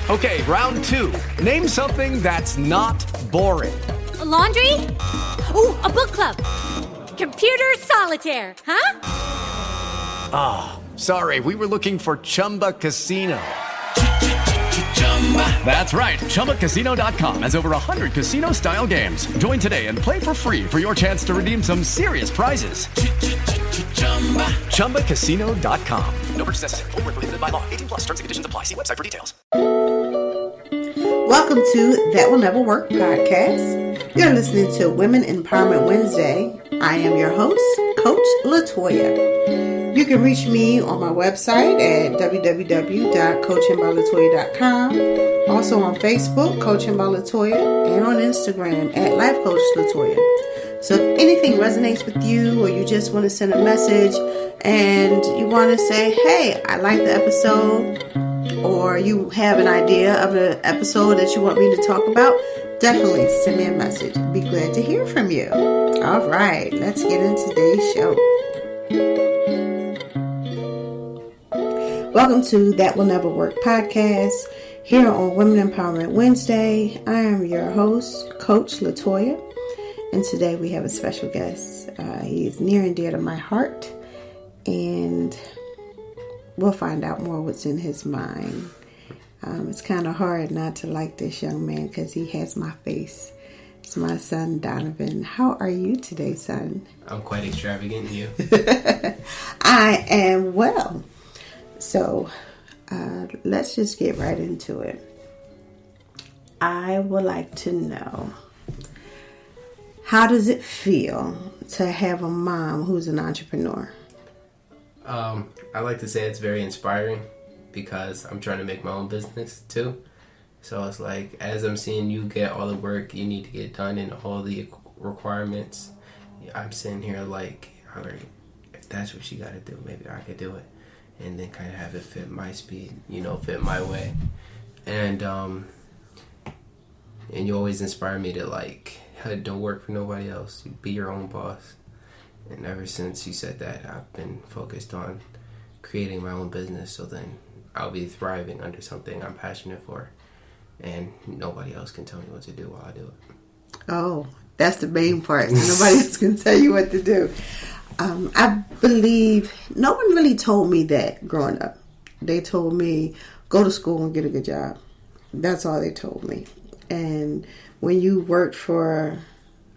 Okay, round two. Name something that's not boring. A laundry? Ooh, a book club. Computer solitaire, huh? Ah, oh, sorry, we were looking for Chumba Casino. That's right, ChumbaCasino.com has over 100 casino-style games. Join today and play for free for your chance to redeem some serious prizes. ChumbaCasino.com. No purchase necessary. Void where prohibited by law. 18 plus. Terms and conditions apply. See website for details. Welcome to That Will Never Work podcast. You're listening to Women Empowerment Wednesday. I am your host, Coach Latoya. You can reach me on my website at www.coachingbylatoya.com. Also on Facebook, Coaching by Latoya, and on Instagram at Life Coach Latoya. So if anything resonates with you, or you just want to send a message and you want to say, hey, I like the episode, or you have an idea of an episode that you want me to talk about, definitely send me a message. I'd be glad to hear from you. All right, let's get into today's show. Welcome to That Will Never Work podcast. Here on Women Empowerment Wednesday, I am your host, Coach Latoya. And today we have a special guest. He is near and dear to my heart. And we'll find out more what's in his mind. It's kind of hard not to like this young man because he has my face. It's my son, Donaven. How are you today, son? I'm quite extravagant, you? I am well. So, let's just get right into it. I would like to know, how does it feel to have a mom who's an entrepreneur? I like to say it's very inspiring because I'm trying to make my own business too. So it's like, as I'm seeing you get all the work you need to get done and all the requirements, I'm sitting here like, all right, if that's what you got to do, maybe I could do it. And then kind of have it fit my speed, fit my way. And you always inspire me to like, don't work for nobody else. You be your own boss. And ever since you said that, I've been focused on creating my own business. So then I'll be thriving under something I'm passionate for. And nobody else can tell me what to do while I do it. Oh, that's the main part. Nobody else can tell you what to do. I believe no one really told me that growing up. They told me, go to school and get a good job. That's all they told me. And when you worked for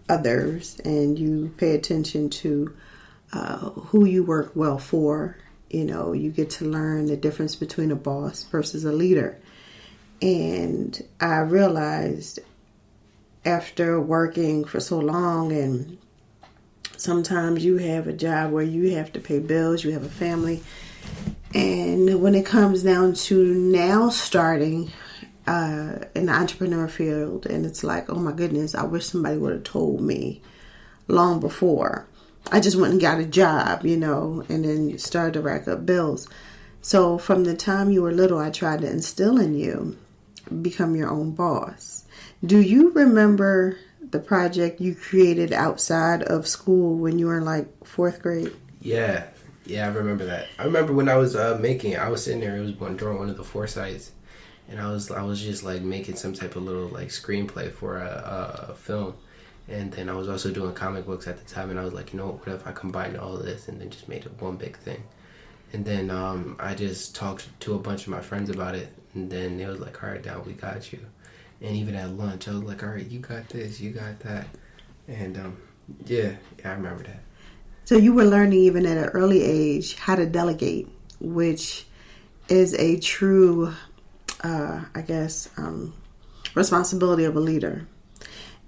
others and you pay attention to who you work well for, you get to learn the difference between a boss versus a leader. And I realized after working for so long, and sometimes you have a job where you have to pay bills, you have a family. And when it comes down to now starting in the entrepreneur field, and it's like, oh my goodness, I wish somebody would have told me long before. I just went and got a job, and then started to rack up bills. So from the time you were little, I tried to instill in you, become your own boss. Do you remember the project you created outside of school when you were in like 4th grade? Yeah, I remember that. I remember when I was making it, I was sitting there, it was during one of the foresights, and I was just like making some type of little like screenplay for a film. And then I was also doing comic books at the time, and I was like, what if I combined all of this and then just made it one big thing? And then I just talked to a bunch of my friends about it, and then they was like, all right, down, we got you. And even at lunch, I was like, all right, you got this, you got that. And yeah, I remember that. So you were learning even at an early age how to delegate, which is a true, responsibility of a leader.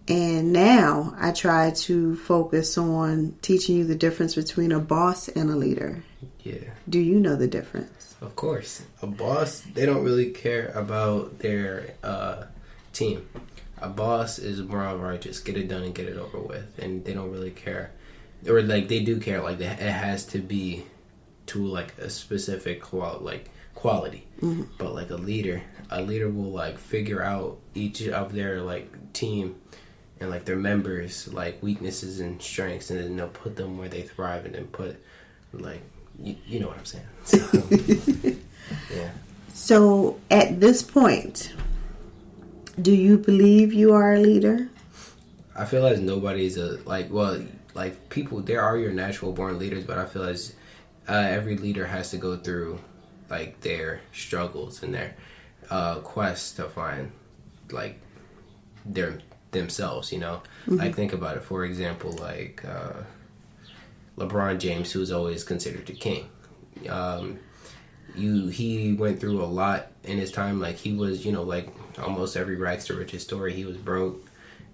And now I try to focus on teaching you the difference between a boss and a leader. Yeah. Do you know the difference? Of course. A boss, they don't really care about their team. A boss is more of, right, just get it done and get it over with. And they don't really care. Or like they do care, like it has to be to like a specific quality. Mm-hmm. But like a leader will like figure out each of their like team and like their members like weaknesses and strengths, and then they'll put them where they thrive, and then put like you know what I'm saying. So, yeah. So at this point, do you believe you are a leader? I feel like nobody's people, there are your natural born leaders, but I feel as every leader has to go through like their struggles and their quest to find like themselves, you know. Like think about it, for example, like LeBron James, who's always considered the king. He went through a lot in his time. Like he was, you know, like almost every rags to riches story, he was broke.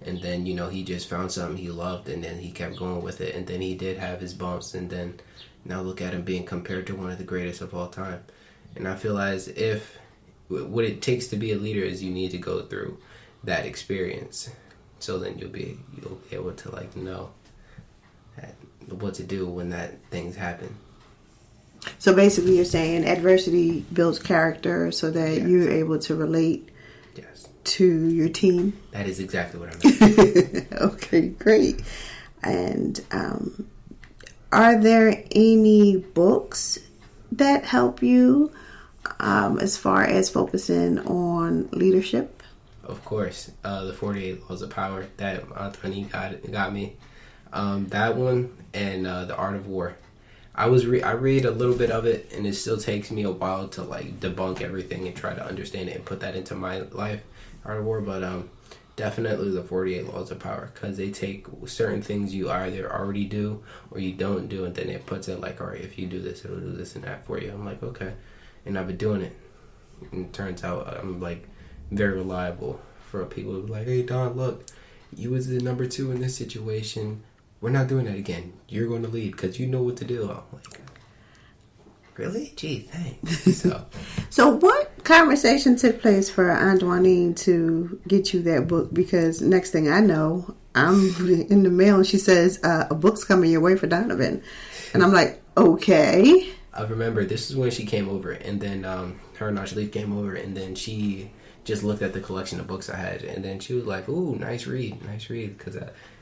And then, you know, he just found something he loved, and then he kept going with it. And then he did have his bumps, and then now look at him being compared to one of the greatest of all time. And I feel as if what it takes to be a leader is you need to go through that experience. So then you'll be able to like know what to do when that things happen. So basically you're saying adversity builds character so that you're able to relate to your team. That is exactly what I meant. Okay, great. And are there any books that help you as far as focusing on leadership? Of course, the 48 Laws of Power that Anthony got me. That one and The Art of War. I read a little bit of it, and it still takes me a while to like debunk everything and try to understand it and put that into my life. Art of War, but definitely the 48 Laws of Power, because they take certain things you either already do or you don't do, and then it puts it like, all right, if you do this, it'll do this and that for you. I'm like, okay, and I've been doing it, and it turns out I'm like very reliable for people who are like, hey Don, look, you was the number 2 in this situation. We're not doing that again. You're going to lead because you know what to do. I'm like, really? Gee, thanks. So what conversation took place for Antoine to get you that book? Because next thing I know, I'm in the mail and she says, a book's coming your way for Donaven. And I'm like, okay. I remember this is when she came over, and then her and Angelique came over, and then she just looked at the collection of books I had, and then she was like, ooh, nice read, because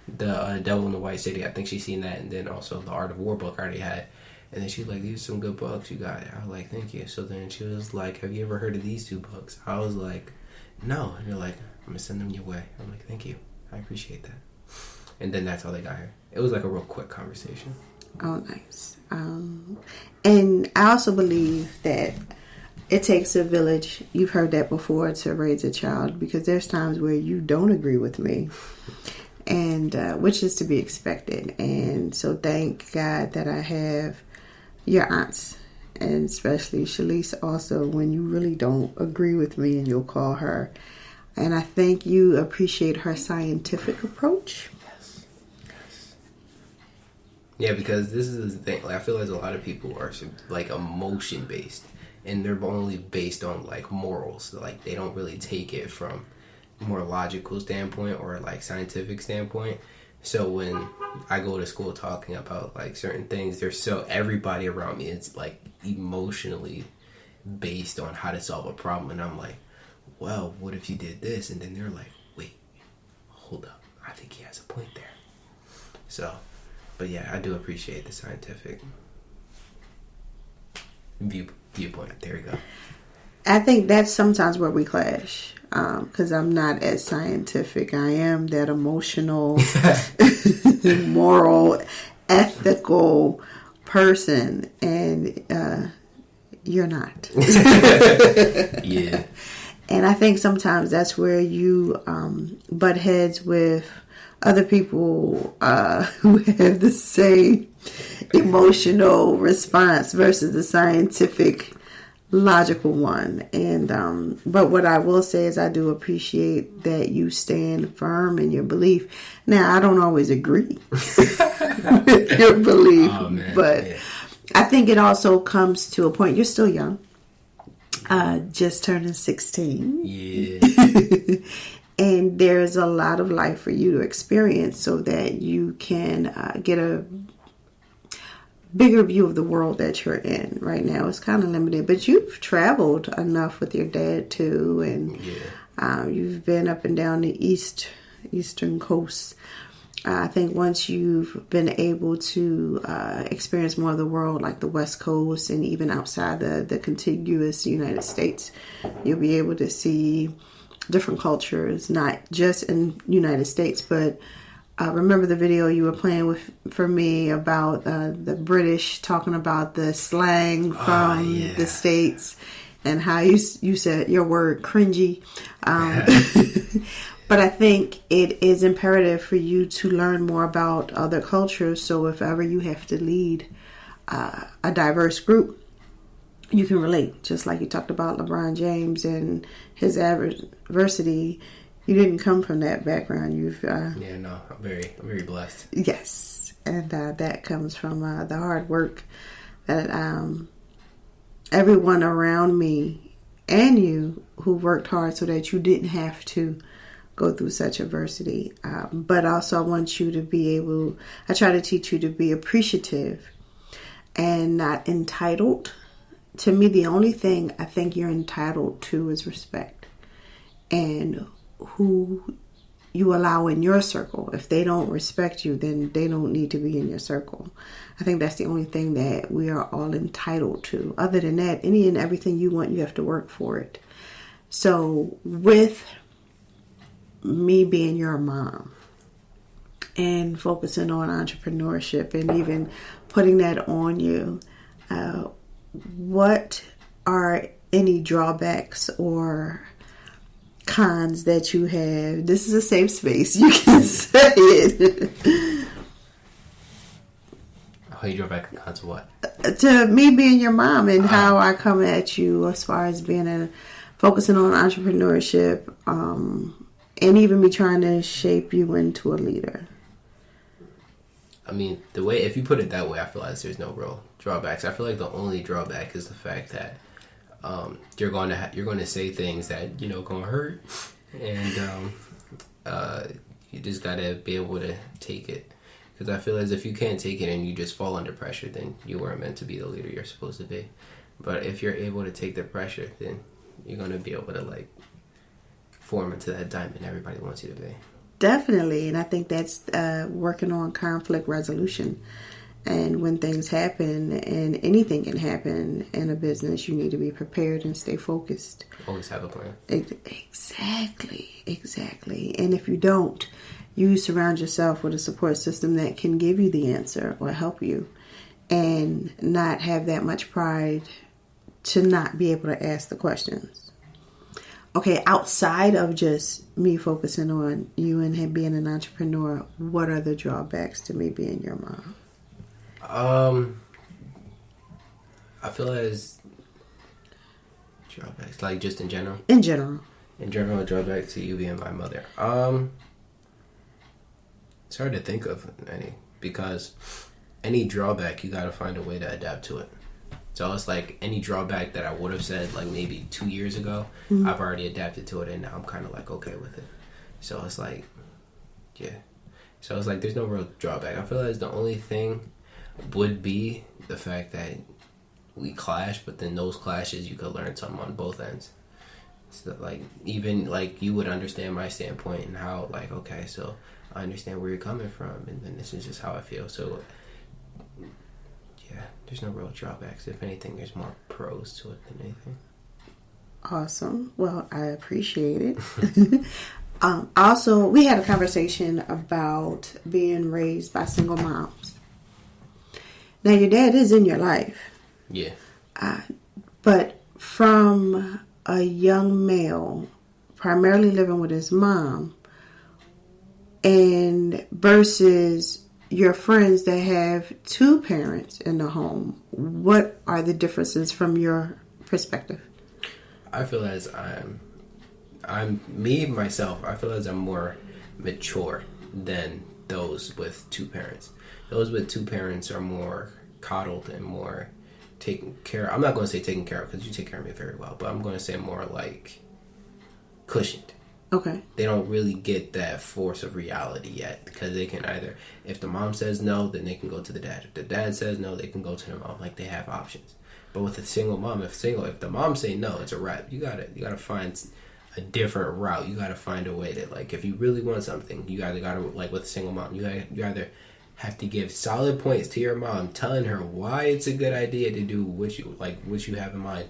the Devil in the White City, I think she's seen that, and then also the Art of War book I already had. And then she was like, these are some good books you got. I was like, thank you. So then she was like, have you ever heard of these 2 books? I was like, no. And they're like, I'm going to send them your way. I'm like, thank you. I appreciate that. And then that's how they got here. It was like a real quick conversation. Oh, nice. And I also believe that it takes a village. You've heard that before, to raise a child, because there's times where you don't agree with me. And which is to be expected. And so thank God that I have your aunts, and especially Shalise also, when you really don't agree with me and you'll call her. And I think you appreciate her scientific approach. Yes. Yeah, because this is the thing. Like, I feel like a lot of people are like emotion based, and they're only based on like morals. So, like they don't really take it from more logical standpoint or like scientific standpoint. So when I go to school talking about like certain things, everybody around me is like emotionally based on how to solve a problem, and I'm like, well, what if you did this? And then they're like, wait, hold up, I think he has a point there. So, but yeah, I do appreciate the scientific viewpoint. There we go. I think that's sometimes where we clash. Because I'm not as scientific. I am that emotional, moral, ethical person, and you're not. Yeah. And I think sometimes that's where you butt heads with other people who have the same emotional response versus the scientific, logical one. And but what I will say is I do appreciate that you stand firm in your belief. Now, I don't always agree with your belief, but I think it also comes to a point. You're still young, just turning 16. Yeah. And there's a lot of life for you to experience so that you can get a bigger view of the world that you're in right now. It's kind of limited, but you've traveled enough with your dad too, and you've been up and down the eastern coast. I think once you've been able to experience more of the world, like the West Coast and even outside the contiguous United States, you'll be able to see different cultures, not just in United States, but remember the video you were playing with for me about the British talking about the slang from the States and how you said your word cringy. But I think it is imperative for you to learn more about other cultures. So if ever you have to lead a diverse group, you can relate. Just like you talked about LeBron James and his adversity. You didn't come from that background. I'm very blessed. Yes, and that comes from the hard work that everyone around me and you who worked hard so that you didn't have to go through such adversity. But also I want you to be able, I try to teach you to be appreciative and not entitled. To me, the only thing I think you're entitled to is respect. And who you allow in your circle. If they don't respect you, then they don't need to be in your circle. I think that's the only thing that we are all entitled to. Other than that, any and everything you want, you have to work for it. So with me being your mom and focusing on entrepreneurship and even putting that on you, what are any drawbacks or cons that you have? This is a safe space. You can say it. How you drawback and cons of what? To me being your mom and how I come at you as far as being focusing on entrepreneurship, and even me trying to shape you into a leader. I mean, the way, if you put it that way, I feel like there's no real drawbacks. I feel like the only drawback is the fact that you're going to say things that going to hurt, and you just got to be able to take it. Because I feel as if you can't take it and you just fall under pressure, then you weren't meant to be the leader you're supposed to be. But if you're able to take the pressure, then you're going to be able to form into that diamond everybody wants you to be. Definitely, and I think that's working on conflict resolution. And when things happen, and anything can happen in a business, you need to be prepared and stay focused. Always have a plan. Exactly. And if you don't, you surround yourself with a support system that can give you the answer or help you, and not have that much pride to not be able to ask the questions. Okay, outside of just me focusing on you and him being an entrepreneur, what are the drawbacks to me being your mom? I feel as drawbacks, just in general. In general, drawback to you being my mother. It's hard to think of any, because any drawback you got to find a way to adapt to it. So it's like any drawback that I would have said maybe 2 years ago, I've already adapted to it, and now I'm kind of okay with it. So it's So it's there's no real drawback. I feel like the only thing would be the fact that we clash, but then those clashes you could learn something on both ends. So even you would understand my standpoint and how okay, so I understand where you're coming from, and then this is just how I feel. So yeah, there's no real drawbacks. If anything, there's more pros to it than anything. Awesome. Well, I appreciate it. Also, we had a conversation about being raised by single moms. Now, your dad is in your life. Yeah. But from a young male, primarily living with his mom, and versus your friends that have two parents in the home, what are the differences from your perspective? I feel as I'm me myself. I feel as I'm more mature than those with two parents. Those with two parents are more coddled and more taken care of. I'm not going to say taken care of, because you take care of me very well, but I'm going to say more cushioned. Okay. They don't really get that force of reality yet, because they can either, if the mom says no, then they can go to the dad. If the dad says no, they can go to the mom. They have options. But with a single mom, if the mom say no, it's a wrap. You gotta find a different route. You got to find a way to, like, if you really want something, you either got to, like with a single mom, you either have to give solid points to your mom, telling her why it's a good idea to do what you have in mind,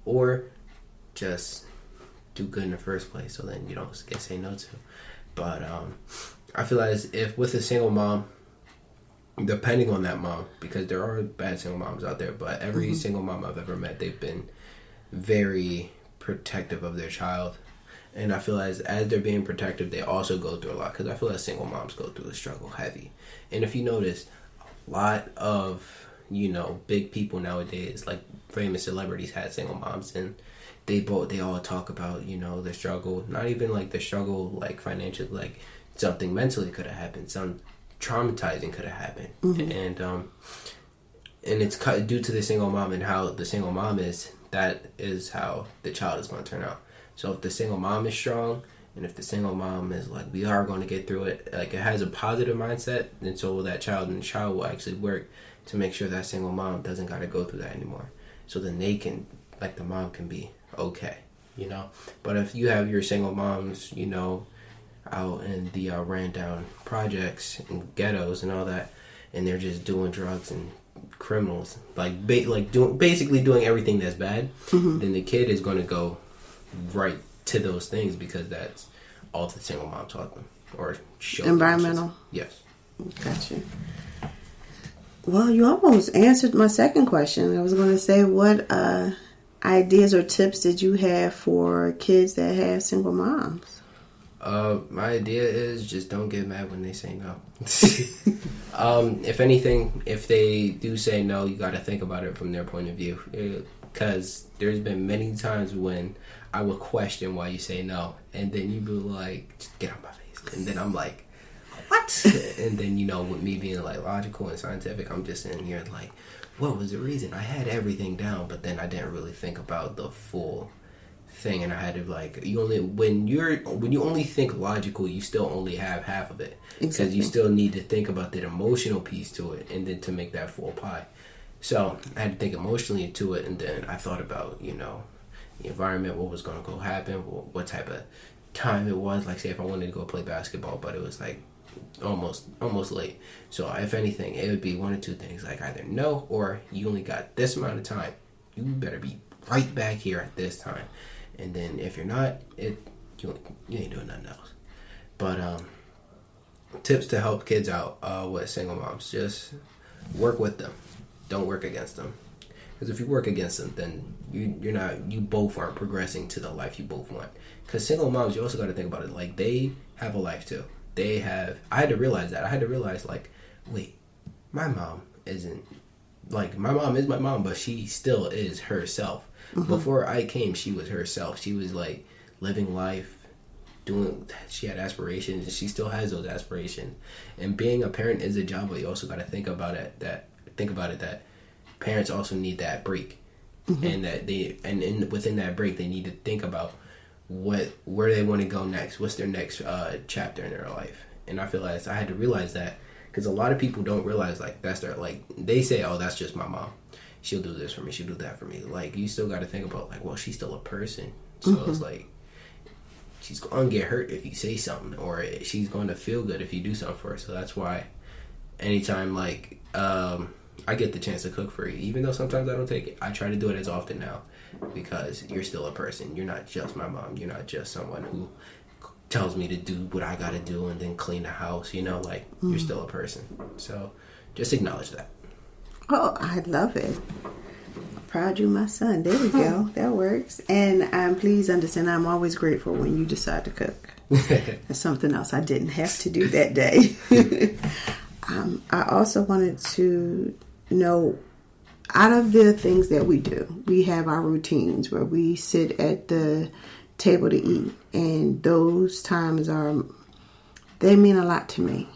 or just do good in the first place, so then you don't get say no to. But I feel as if with a single mom, depending on that mom, because there are bad single moms out there, but every single mom I've ever met, they've been very protective of their child. And I feel as they're being protective, they also go through a lot, because I feel as single moms go through the struggle heavy. And if you notice, a lot of, big people nowadays, like famous celebrities, had single moms, and they all talk about, their struggle. Not even like the struggle, like financially, like something mentally could have happened, some traumatizing could have happened, and it's due to the single mom and how the single mom is. That is how the child is going to turn out. So if the single mom is strong, and if the single mom is like, we are going to get through it, like it has a positive mindset, then so will that child, and the child will actually work to make sure that single mom doesn't got to go through that anymore. So then they can, like the mom can be okay, But if you have your single moms, out in the ran down projects and ghettos and all that, and they're just doing drugs and criminals, basically doing everything that's bad, then the kid is going to go right to those things, because that's all the single mom taught them or showed environmental them. Yes. Gotcha. Well, you almost answered my second question. I was going to say, what ideas or tips did you have for kids that have single moms? My idea is just don't get mad when they say no. If anything, if they do say no, you got to think about it from their point of view. Because there's been many times when I would question why you say no, and then you be like, just get out my face. And then I'm like, what? And then, with me being like logical and scientific, I'm just sitting here like, what was the reason? I had everything down, but then I didn't really think about the full thing, and I had to when you only think logical, you still only have half of it, because you still need to think about the emotional piece to it, and then to make that full pie. So I had to think emotionally to it, and then I thought about the environment, what was going to go happen, what type of time it was. Like, say if I wanted to go play basketball, but it was like almost late. So if anything, it would be one or two things, like either no, or you only got this amount of time. You better be right back here at this time. And then if you're not, you ain't doing nothing else. But tips to help kids out with single moms: just work with them, don't work against them. Because if you work against them, then you both aren't progressing to the life you both want. Because single moms, you also got to think about it, like they have a life too. I had to realize that. I had to realize, like, wait, my mom isn't, like, my mom is my mom, but she still is herself. Before I came, she was herself. She was like living life, she had aspirations, and she still has those aspirations. And being a parent is a job, but you also got to think about it that parents also need that break, and that within that break, they need to think about where they want to go next. What's their next chapter in their life? And I feel like I had to realize that, because a lot of people don't realize, like, that's their, like, they say, oh, that's just my mom. She'll do this for me. She'll do that for me. Like, you still got to think about, like, well, she's still a person. So it's like, she's going to get hurt if you say something, or she's going to feel good if you do something for her. So that's why anytime, like, I get the chance to cook for you, even though sometimes I don't take it, I try to do it as often now, because you're still a person. You're not just my mom. You're not just someone who tells me to do what I got to do and then clean the house. You're still a person. So just acknowledge that. Oh, I love it. Proud you, my son. There we go. That works. And please understand, I'm always grateful when you decide to cook. That's something else I didn't have to do that day. I also wanted to know, out of the things that we do, we have our routines where we sit at the table to eat. And those times they mean a lot to me.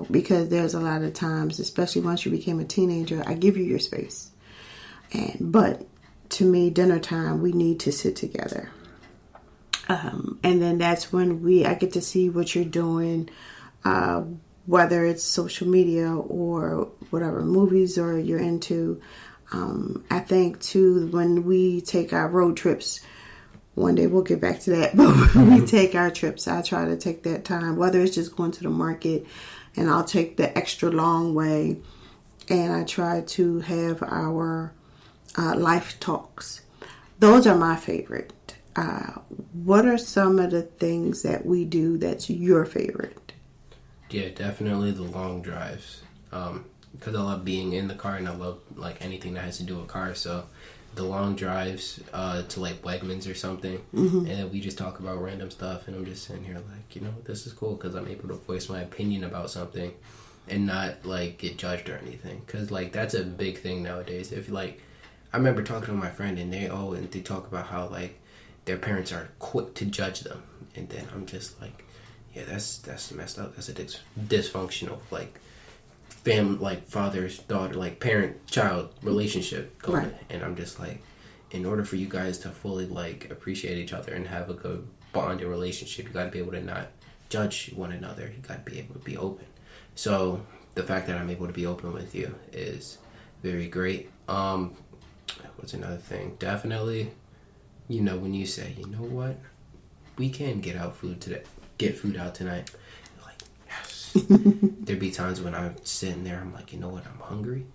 Because there's a lot of times, especially once you became a teenager, I give you your space. But to me, dinner time, we need to sit together. And then that's when I get to see what you're doing, whether it's social media or whatever movies or you're into. I think too, when we take our road trips, One day we'll get back to that. But when we take our trips, I try to take that time, whether it's just going to the market, and I'll take the extra long way, and I try to have our life talks. Those are my favorite. What are some of the things that we do that's your favorite? Yeah, definitely the long drives. Because I love being in the car, and I love like anything that has to do with cars. So the long drives to like Wegmans or something, and we just talk about random stuff, and I'm just sitting here like, you know, this is cool because I'm able to voice my opinion about something and not like get judged or anything. Because like that's a big thing nowadays. If like, I remember talking to my friend, and they talk about how like their parents are quick to judge them, and then I'm just like, yeah, that's messed up. That's a dysfunctional like family, like father's daughter, like parent child relationship going. Right. And I'm just like, in order for you guys to fully like appreciate each other and have a good bonding relationship, you got to be able to not judge one another. You got to be able to be open. So the fact that I'm able to be open with you is very great. What's another thing? Definitely, you know, when you say, you know what, we can get food out tonight. You're like, yes. There'd be times when I'm sitting there, I'm like, you know what, I'm hungry.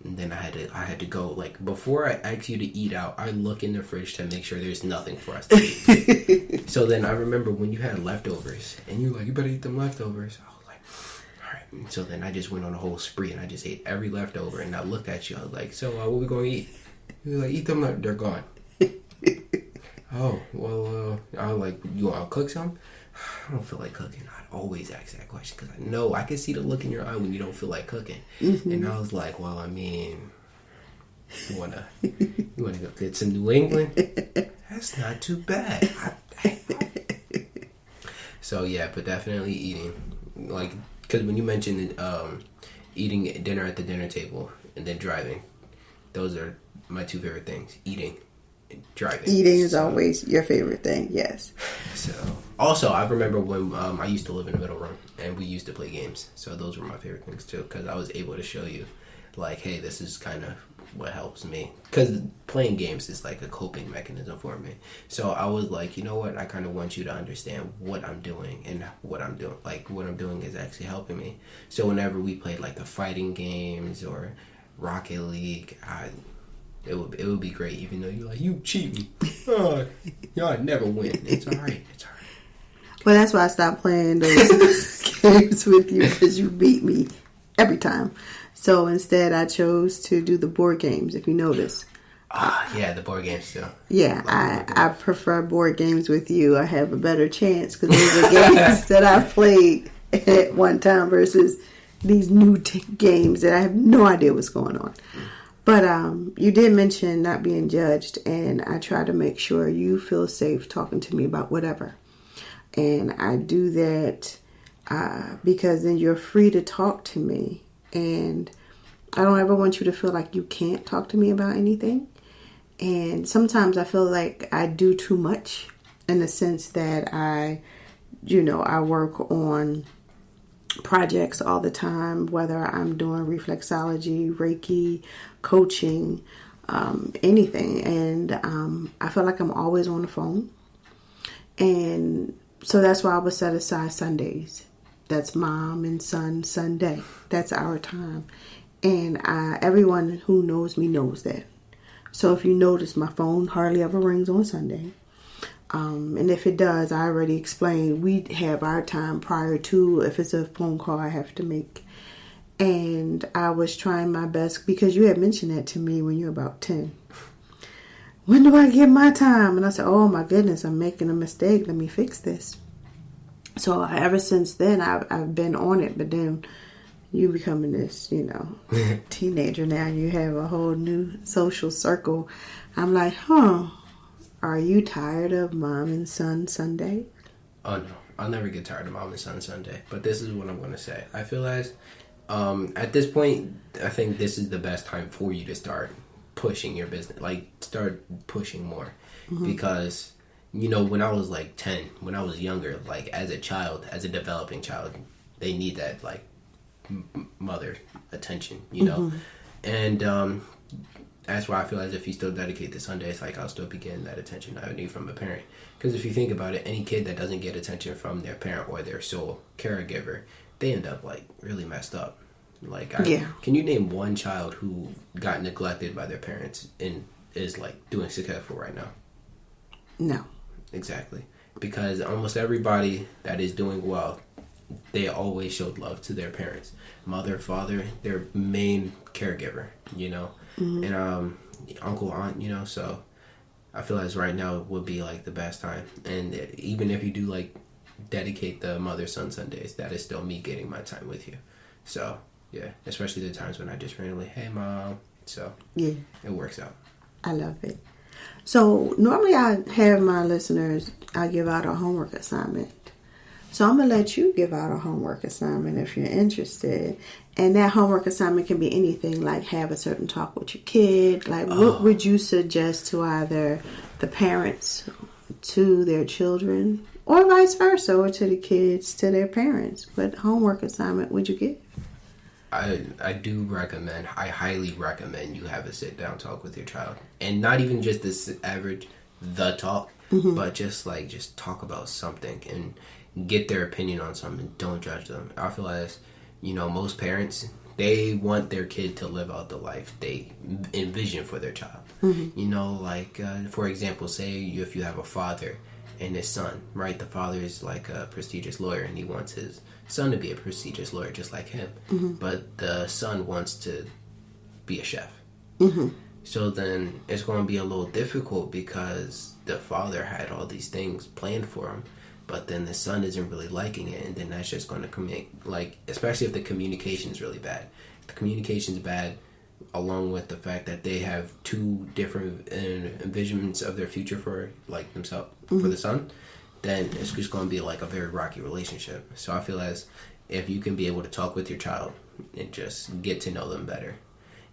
And then I had to go, like, before I ask you to eat out, I look in the fridge to make sure there's nothing for us to eat. So then I remember when you had leftovers, and you were like, you better eat them leftovers. I was like, all right. And so then I just went on a whole spree, and I just ate every leftover, and I looked at you, I was like, so what we going to eat? You were like, eat them, they're gone. Oh, well, I was like, you want to cook some? I don't feel like cooking. I'd always ask that question because I know I can see the look in your eye when you don't feel like cooking. And I was like, well, I mean, you wanna go get some New England? That's not too bad. So yeah, but definitely eating, like, because when you mentioned eating dinner at the dinner table and then driving, those are my two favorite things: eating. Driving. Eating is always your favorite thing, yes. So, also, I remember when I used to live in the middle room, and we used to play games. So those were my favorite things too, because I was able to show you, like, hey, this is kind of what helps me. Because playing games is like a coping mechanism for me. So I was like, you know what? I kind of want you to understand what I'm doing and what I'm doing. Like, what I'm doing is actually helping me. So whenever we played like the fighting games or Rocket League, It would be great, even though you're like, you cheating. Oh, y'all never win. It's all right. Well, that's why I stopped playing those games with you, because you beat me every time. So instead, I chose to do the board games, if you notice. Yeah, the board games too. Yeah, I prefer board games with you. I have a better chance because those are games that I played at one time versus these new games that I have no idea what's going on. But you did mention not being judged, and I try to make sure you feel safe talking to me about whatever. And I do that because then you're free to talk to me, and I don't ever want you to feel like you can't talk to me about anything. And sometimes I feel like I do too much in the sense that I work on projects all the time, whether I'm doing reflexology, Reiki, coaching, anything. And I feel like I'm always on the phone. And so that's why I would set aside Sundays. That's mom and son Sunday. That's our time. And everyone who knows me knows that. So if you notice, my phone hardly ever rings on Sunday. And if it does, I already explained, we have our time prior to if it's a phone call I have to make. And I was trying my best because you had mentioned that to me when you were about 10. When do I get my time? And I said, oh my goodness, I'm making a mistake. Let me fix this. So ever since then, I've been on it. But then you becoming this, teenager now. You have a whole new social circle. I'm like, are you tired of Mom and Son Sunday? Oh, no. I'll never get tired of Mom and Son Sunday. But this is what I'm going to say. I feel as, at this point, I think this is the best time for you to start pushing your business. Like, start pushing more. Mm-hmm. Because, when I was, 10, when I was younger, as a child, as a developing child, they need that, mother attention, Mm-hmm. And that's why I feel as if you still dedicate to Sunday, it's like I'll still be getting that attention I would need from a parent. Because if you think about it, any kid that doesn't get attention from their parent or their sole caregiver, they end up like really messed up. Like, can you name one child who got neglected by their parents and is like doing successful right now? No. Exactly. Because almost everybody that is doing well, they always showed love to their parents. Mother, father, their main caregiver, you know, and uncle, aunt, you know. So I feel as right now would be like the best time. And even if you do like dedicate the mother-son Sundays, that is still me getting my time with you. So yeah, especially the times when I just randomly, hey mom. So yeah, it works out. I love it. So normally I have my listeners, I give out a homework assignment. So I'm going to let you give out a homework assignment if you're interested. And that homework assignment can be anything, like have a certain talk with your kid. Like what would you suggest to either the parents to their children or vice versa, or to the kids to their parents? What homework assignment would you give? I do recommend, I highly recommend you have a sit down talk with your child. And not even just this average, the talk, but just talk about something and get their opinion on something. Don't judge them. I feel as, you know, most parents, they want their kid to live out the life they envision for their child. You know, like, for example, say if you have a father and his son, right? The father is like a prestigious lawyer and he wants his son to be a prestigious lawyer just like him. But the son wants to be a chef. So then it's going to be a little difficult because the father had all these things planned for him, but then the son isn't really liking it, and then that's just going to commit, like, especially if the communication is really bad. If the communication is bad, along with the fact that they have two different envisionments of their future for, like, themselves, for the son, then it's just going to be, like, a very rocky relationship. So I feel as if you can be able to talk with your child and just get to know them better,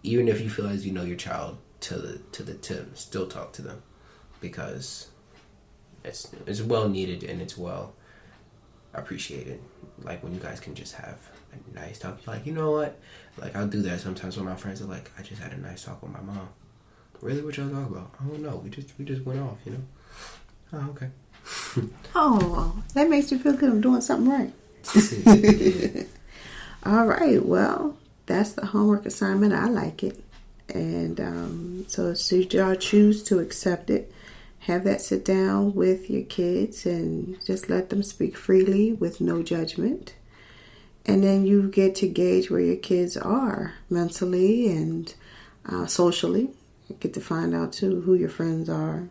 even if you feel as you know your child to still talk to them, because it's well needed and it's well appreciated. Like when you guys can just have a nice talk, like, you know what, like I'll do that sometimes when my friends are like, I just had a nice talk with my mom. Really, what y'all talk about? I don't know, we just went off, you know. Oh, okay. Oh, that makes you feel good. I'm doing something right. All right, well, that's the homework assignment. I like it. And so should y'all choose to accept it, have that sit down with your kids and just let them speak freely with no judgment. And then you get to gauge where your kids are mentally and socially. You get to find out, too, who your friends are,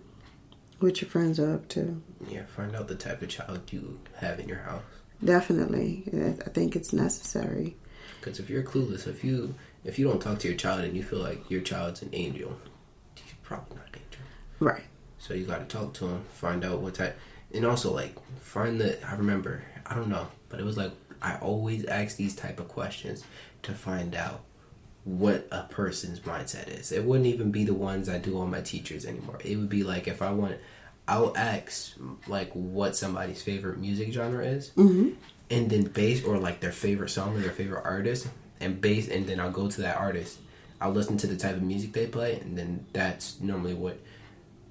what your friends are up to. Yeah, find out the type of child you have in your house. Definitely. I think it's necessary. Because if you're clueless, if you don't talk to your child and you feel like your child's an angel, he's probably not an angel. Right. So you got to talk to him, find out what type, and also like I remember, I don't know, but it was like I always ask these type of questions to find out what a person's mindset is. It wouldn't even be the ones I do on my teachers anymore. It would be like if I'll ask like what somebody's favorite music genre is, and then or like their favorite song or their favorite artist, and then I'll go to that artist. I'll listen to the type of music they play, and then that's normally what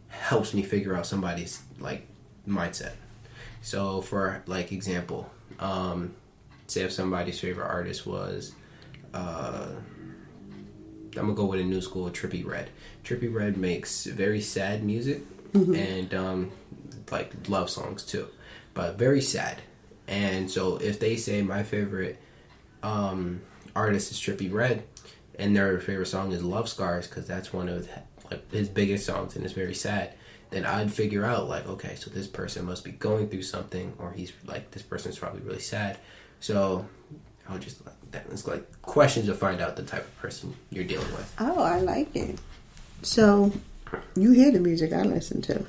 helps me figure out somebody's like mindset. So for like example, say if somebody's favorite artist was I'm gonna go with a new school, Trippie Redd. Trippie Redd makes very sad music and like love songs too, but very sad. And so if they say my favorite artist is Trippie Redd and their favorite song is Love Scars because that's one of like his biggest songs and it's very sad, then I'd figure out like, okay, so this person must be going through something, or he's like, this person's probably really sad. So I'll just like that. It's like questions to find out the type of person you're dealing with. Oh, I like it. So you hear the music I listen to.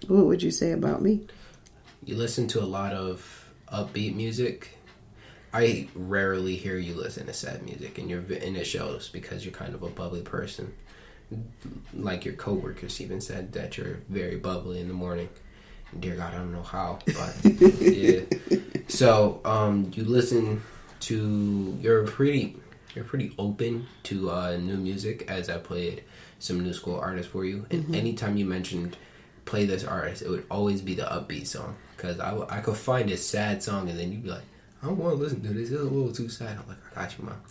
What would you say about me? You listen to a lot of upbeat music. I rarely hear you listen to sad music, and it shows because you're kind of a bubbly person. Like your coworkers even said that you're very bubbly in the morning. Dear God, I don't know how, but yeah. So you listen to, you're pretty you're pretty open to new music, as I played some new school artists for you. And anytime you mentioned play this artist, it would always be the upbeat song. Because I could find a sad song and then you'd be like, I don't want to listen to this. It's a little too sad. I'm like, I got you, Mom.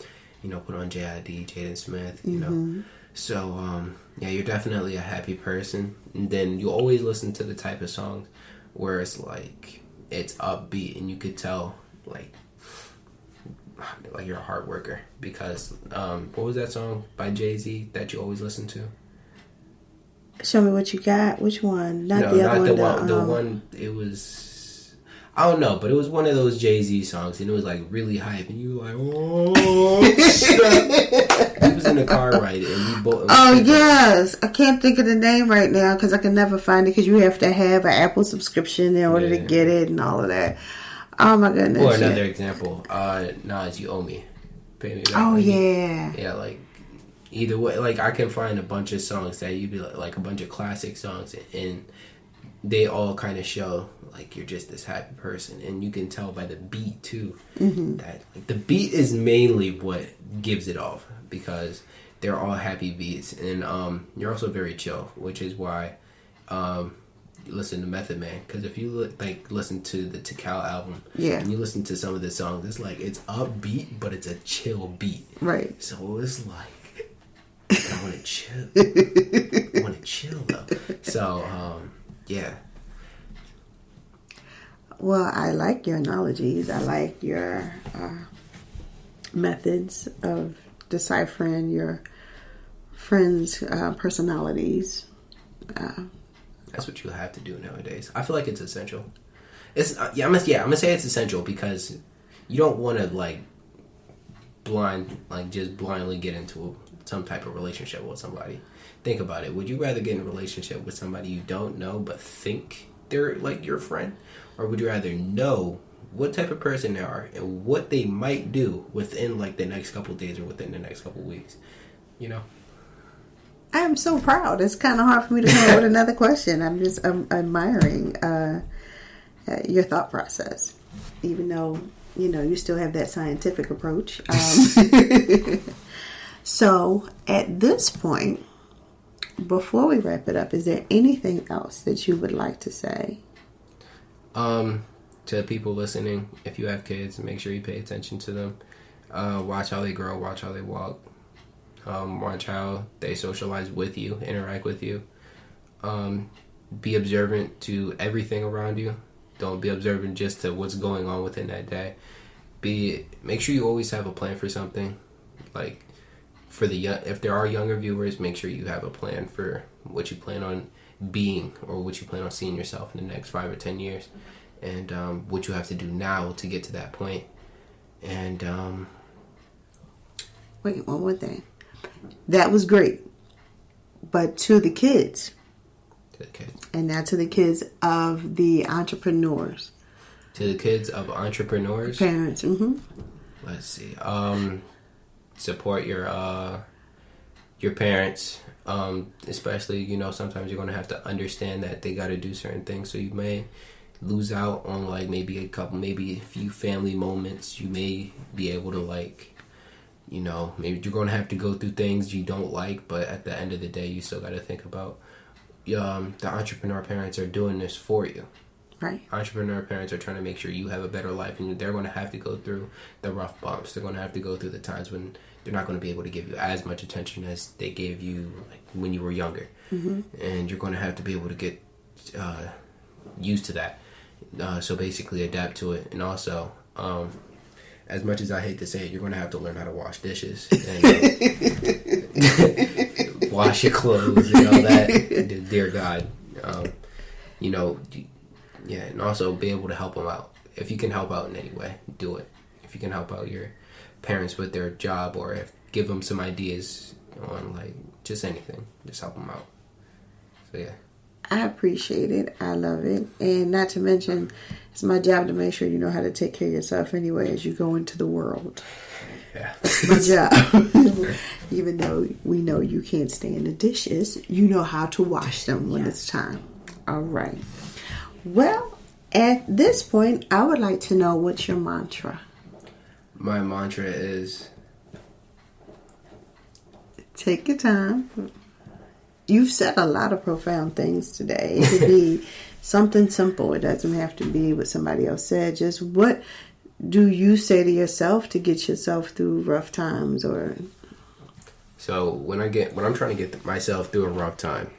You know, put on J.I.D., Jaden Smith, you know. So, yeah, you're definitely a happy person. And then you always listen to the type of songs where it's like, it's upbeat and you could tell, like you're a hard worker. Because, what was that song by Jay-Z that you always listen to? Show Me What You Got. Which one? Not the other one. The one, it was, I don't know, but it was one of those Jay-Z songs, and it was like really hype, and you were like, oh, shit. He was in the car ride, and we both. Oh, yes. I can't think of the name right now because I can never find it because you have to have an Apple subscription in order to get it and all of that. Oh, my goodness. Or another example, Nas, You Owe Me. Pay me back. Oh, yeah. Yeah, like, either way, like, I can find a bunch of songs that you'd be like a bunch of classic songs, and they all kind of show like you're just this happy person, and you can tell by the beat too that like the beat is mainly what gives it off, because they're all happy beats, and you're also very chill, which is why you listen to Method Man, because if you listen to the Tikal album, and you listen to some of the songs, it's like it's upbeat, but it's a chill beat, right? So it's like I want to chill. I want to chill though. So yeah. Well, I like your analogies. I like your methods of deciphering your friends' personalities. That's what you have to do nowadays. I feel like it's essential. It's I'm gonna say it's essential because you don't want to just blindly get into some type of relationship with somebody. Think about it. Would you rather get in a relationship with somebody you don't know but think they're like your friend? Or would you rather know what type of person they are and what they might do within the next couple of days or within the next couple of weeks? You know? I am so proud. It's kind of hard for me to come up with another question. I'm just admiring your thought process. Even though, you still have that scientific approach. So, at this point, before we wrap it up, is there anything else that you would like to say? To people listening, if you have kids, make sure you pay attention to them. Watch how they grow, watch how they walk. Watch how they socialize with you, interact with you. Be observant to everything around you. Don't be observant just to what's going on within that day. Make sure you always have a plan for something. Like, if there are younger viewers, make sure you have a plan for what you plan on being or what you plan on seeing yourself in the next 5 or 10 years, and what you have to do now to get to that point. And wait, one more thing. That was great, but to the kids, and now to the kids of the entrepreneurs, to the kids of entrepreneurs, parents. Let's see. Support your parents, especially, sometimes you're going to have to understand that they got to do certain things, so you may lose out on maybe a few family moments. You may be able to maybe you're going to have to go through things you don't like, but at the end of the day, you still got to think about the entrepreneur parents are doing this for you. Right. Entrepreneur parents are trying to make sure you have a better life, and they're going to have to go through the rough bumps. They're going to have to go through the times when they're not going to be able to give you as much attention as they gave you when you were younger. And you're going to have to be able to get used to that. So basically adapt to it. And also, as much as I hate to say it, you're going to have to learn how to wash dishes and wash your clothes and all that. Dear God. Yeah, and also be able to help them out. If you can help out in any way, do it. If you can help out your parents with their job, or give them some ideas on just anything, just help them out. So yeah. I appreciate it. I love it. And not to mention, it's my job to make sure you know how to take care of yourself anyway as you go into the world. Yeah. That's my job. Even though we know you can't stand the dishes, you know how to wash them when it's time. All right. Well, at this point, I would like to know what's your mantra. My mantra is Take your time. You've said a lot of profound things today. It could be something simple. It doesn't have to be what somebody else said. Just what do you say to yourself to get yourself through rough times? Or so when I'm trying to get myself through a rough time,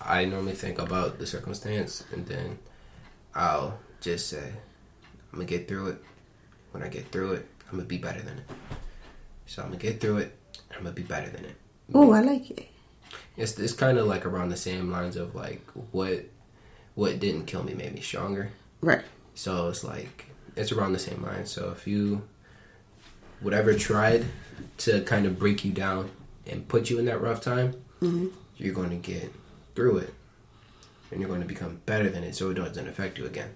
I normally think about the circumstance, and then I'll just say, I'm going to get through it. When I get through it, I'm going to be better than it. So I'm going to get through it, and I'm going to be better than it. Oh, I like it. It's kind of like around the same lines of like what didn't kill me made me stronger. Right. So it's like, it's around the same line. So if whatever tried to kind of break you down and put you in that rough time, you're going to get through it, and you're going to become better than it, so it doesn't affect you again.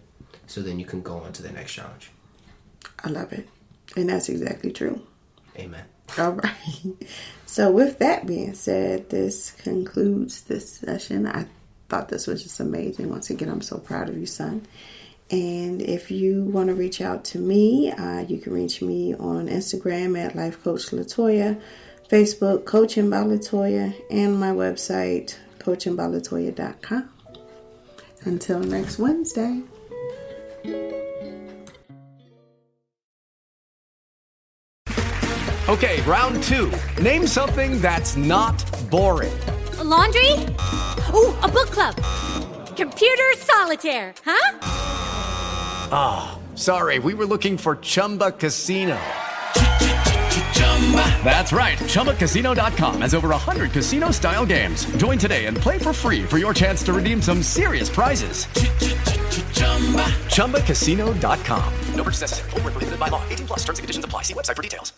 So then you can go on to the next challenge. I love it. And that's exactly true. Amen. All right. So with that being said, this concludes this session. I thought this was just amazing. Once again, I'm so proud of you, son. And if you want to reach out to me, you can reach me on Instagram at Life Coach Latoya, Facebook, Coaching by Latoya, and my website, coachingbylatoya.com. Until next Wednesday. Okay, round two. Name something that's not boring. A laundry? Ooh, a book club. Computer solitaire, huh? Sorry, we were looking for Chumba Casino. That's right. ChumbaCasino.com has over 100 casino-style games. Join today and play for free for your chance to redeem some serious prizes. ChumbaCasino.com. No purchase necessary. Void where prohibited by law. 18+ terms and conditions apply. See website for details.